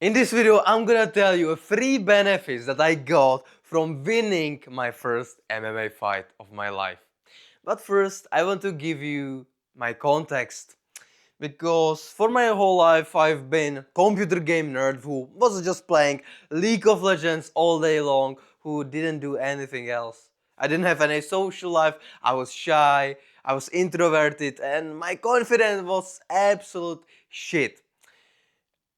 In this video, I'm gonna tell you 3 benefits that I got from winning my first MMA fight of my life. But first, I want to give you my context. Because for my whole life, I've been computer game nerd who was just playing League of Legends all day long, who didn't do anything else. I didn't have any social life, I was shy, I was introverted, and my confidence was absolute shit.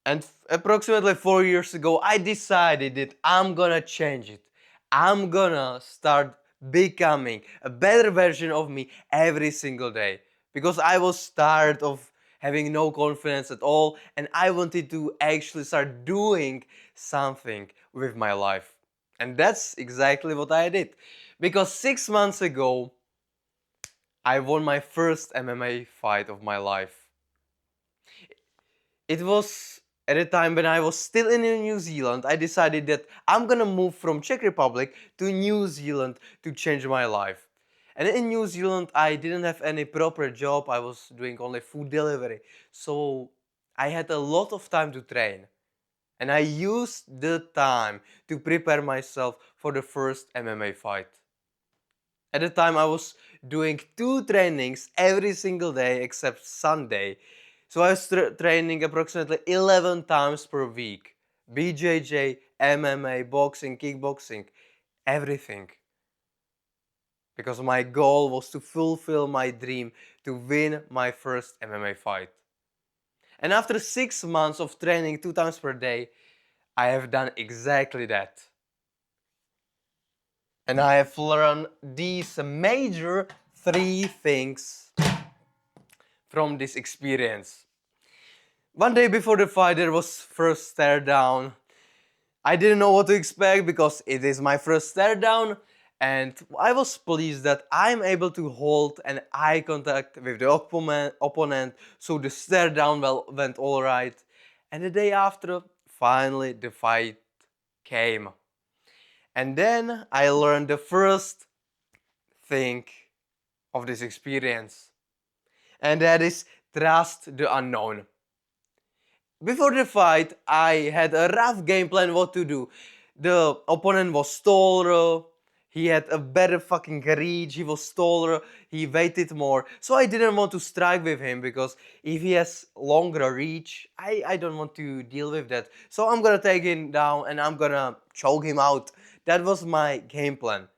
And approximately 4 years ago, I decided that I'm gonna change it. I'm gonna start becoming a better version of me every single day. Because I was tired of having no confidence at all, and I wanted to actually start doing something with my life. And that's exactly what I did. Because 6 months ago, I won my first MMA fight of my life. It was at a time when I was still in New Zealand. I decided that I'm gonna move from Czech Republic to New Zealand to change my life. And in New Zealand, I didn't have any proper job. I was doing only food delivery. So I had a lot of time to train. And I used the time to prepare myself for the first MMA fight. At the time, I was doing 2 trainings every single day except Sunday. So I was training approximately 11 times per week. BJJ, MMA, boxing, kickboxing, everything. Because my goal was to fulfill my dream to win my first MMA fight. And after 6 months of training 2 times per day, I have done exactly that. And I have learned these major 3 things from this experience. One day before the fight, there was first stare down. I didn't know what to expect because it is my first stare down, and I was pleased that I'm able to hold an eye contact with the opponent, so the stare down went alright. And the day after, finally the fight came. And then I learned the first thing of this experience, and that is trust the unknown. Before the fight, I had a rough game plan what to do. The opponent was taller, he had a better fucking reach, he was taller, he weighted more. So I didn't want to strike with him because if he has longer reach, I don't want to deal with that. So I'm gonna take him down and I'm gonna choke him out. That was my game plan.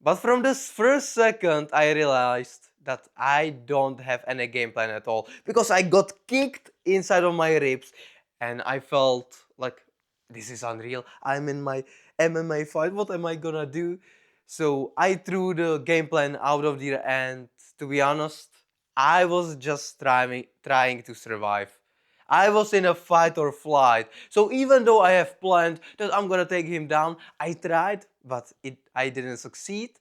But from this first second, I realized that I don't have any game plan at all because I got kicked inside of my ribs and I felt like this is unreal. I'm in my MMA fight. What am I gonna do? So I threw the game plan out of there, and to be honest, I was just trying to survive. I was in a fight or flight. So even though I have planned that I'm gonna take him down, I tried, but I didn't succeed.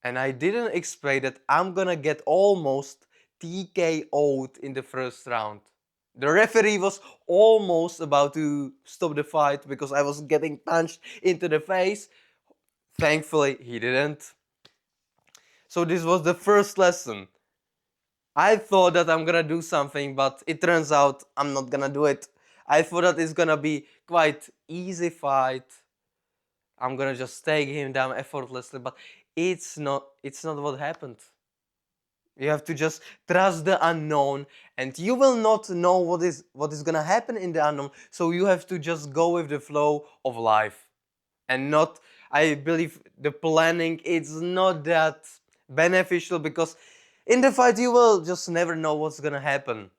And I didn't expect that I'm gonna get almost TKO'd in the first round. The referee was almost about to stop the fight because I was getting punched into the face. Thankfully, he didn't. So this was the first lesson. I thought that I'm gonna do something, but it turns out I'm not gonna do it. I thought that it's gonna be quite easy fight. I'm gonna just take him down effortlessly, but it's not what happened. You have to just trust the unknown, and you will not know what is gonna happen in the unknown. So you have to just go with the flow of life, and not. I believe the planning is not that beneficial because in the fight you will just never know what's gonna happen.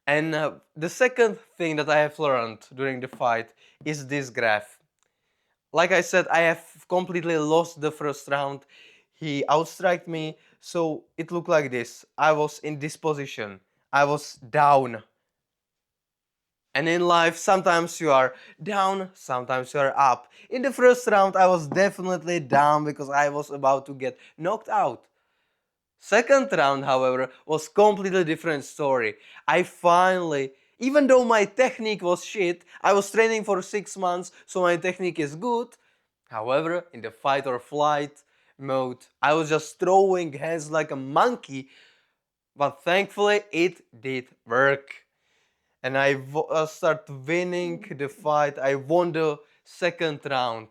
And the second thing that I have learned during the fight is this graph. Like I said, I have completely lost the first round. He outstriked me, so it looked like this. I was in this position. I was down. And in life, sometimes you are down, sometimes you are up. In the first round, I was definitely down because I was about to get knocked out. Second round, however, was completely different story. I finally, even though my technique was shit, I was training for 6 months, so my technique is good. However, in the fight or flight mode, I was just throwing hands like a monkey. But thankfully, it did work. And I started winning the fight. I won the second round.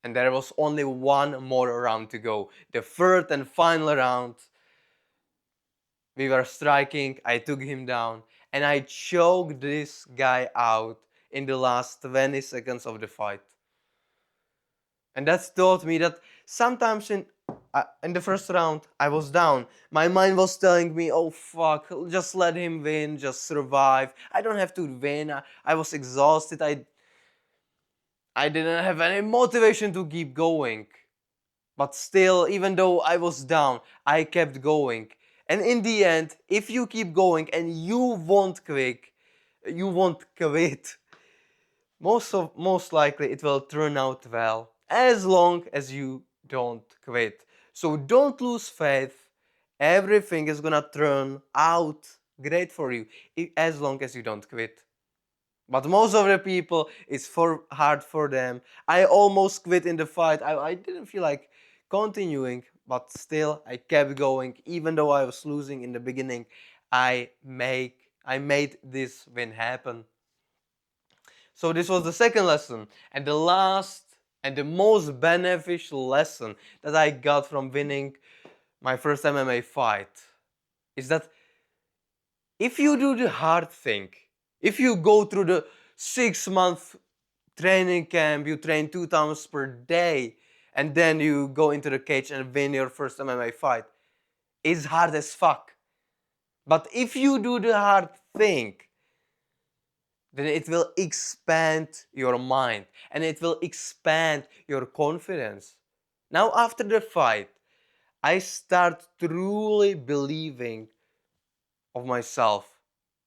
And there was only one more round to go. The third and final round. We were striking, I took him down, and I choked this guy out in the last 20 seconds of the fight. And that taught me that sometimes in the first round I was down. My mind was telling me, oh fuck, just let him win, just survive. I don't have to win. I was exhausted. I didn't have any motivation to keep going. But still, even though I was down, I kept going. And in the end, if you keep going and you won't quit, most likely it will turn out well, as long as you don't quit. So don't lose faith. Everything is gonna turn out great for you as long as you don't quit. But most of the people, it's hard for them. I almost quit in the fight. I didn't feel like continuing, but still I kept going. Even though I was losing in the beginning, I made this win happen. So this was the second lesson. And the last and the most beneficial lesson that I got from winning my first MMA fight is that if you do the hard thing, if you go through the 6 month training camp, you train 2 times per day, and then you go into the cage and win your first MMA fight, it's hard as fuck. But if you do the hard thing, then it will expand your mind and it will expand your confidence. Now, after the fight, I start truly believing of myself.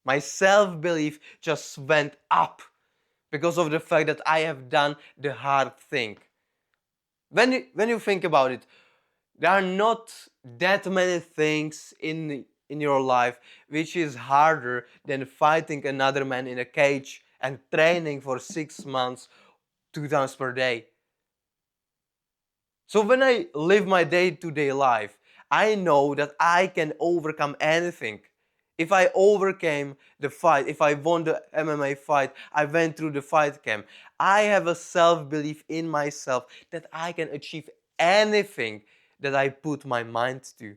My self-belief just went up because of the fact that I have done the hard thing. When you think about it, there are not that many things in your life which is harder than fighting another man in a cage and training for 6 months 2 times per day. So when I live my day-to-day life, I know that I can overcome anything. If I overcame the fight, if I won the MMA fight, I went through the fight camp, I have a self-belief in myself that I can achieve anything that I put my mind to.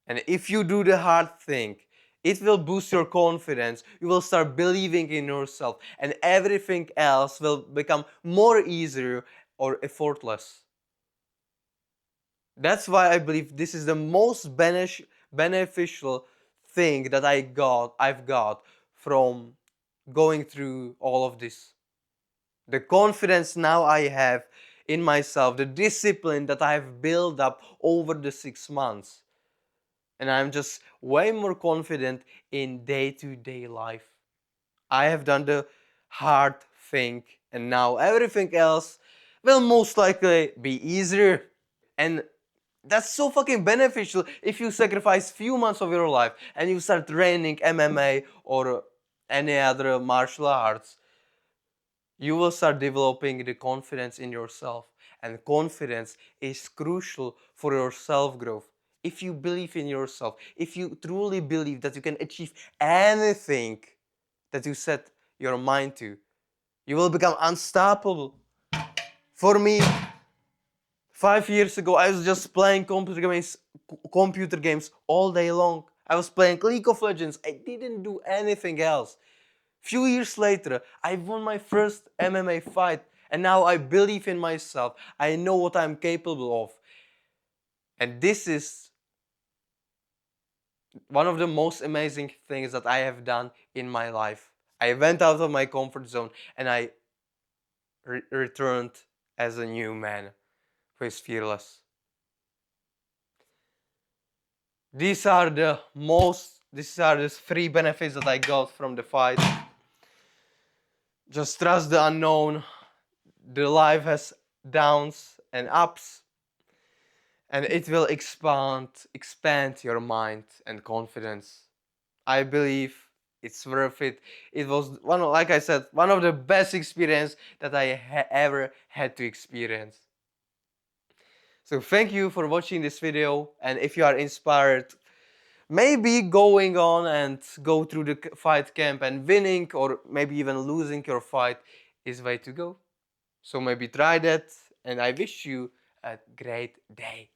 And if you do the hard thing, it will boost your confidence. You will start believing in yourself, and everything else will become more easier or effortless. That's why I believe this is the most beneficial thing that I've got from going through all of this. The confidence now I have in myself, the discipline that I have built up over the 6 months. And I'm just way more confident in day-to-day life. I have done the hard thing, and now everything else will most likely be easier. And that's so fucking beneficial if you sacrifice few months of your life and you start training MMA or any other martial arts. You will start developing the confidence in yourself, and confidence is crucial for your self-growth. If you believe in yourself, if you truly believe that you can achieve anything that you set your mind to, you will become unstoppable. For me, 5 years ago, I was just playing computer games all day long. I was playing League of Legends. I didn't do anything else. Few years later, I won my first MMA fight, and now I believe in myself. I know what I'm capable of. And this is one of the most amazing things that I have done in my life. I went out of my comfort zone and I returned as a new man who is fearless. These are the three benefits that I got from the fight. Just trust the unknown. The life has downs and ups, and it will expand your mind and confidence. I believe it's worth it. It was like I said, one of the best experience that I ever had to experience. So thank you for watching this video, and if you are inspired, maybe going on and go through the fight camp and winning or maybe even losing your fight is the way to go. So maybe try that, and I wish you a great day.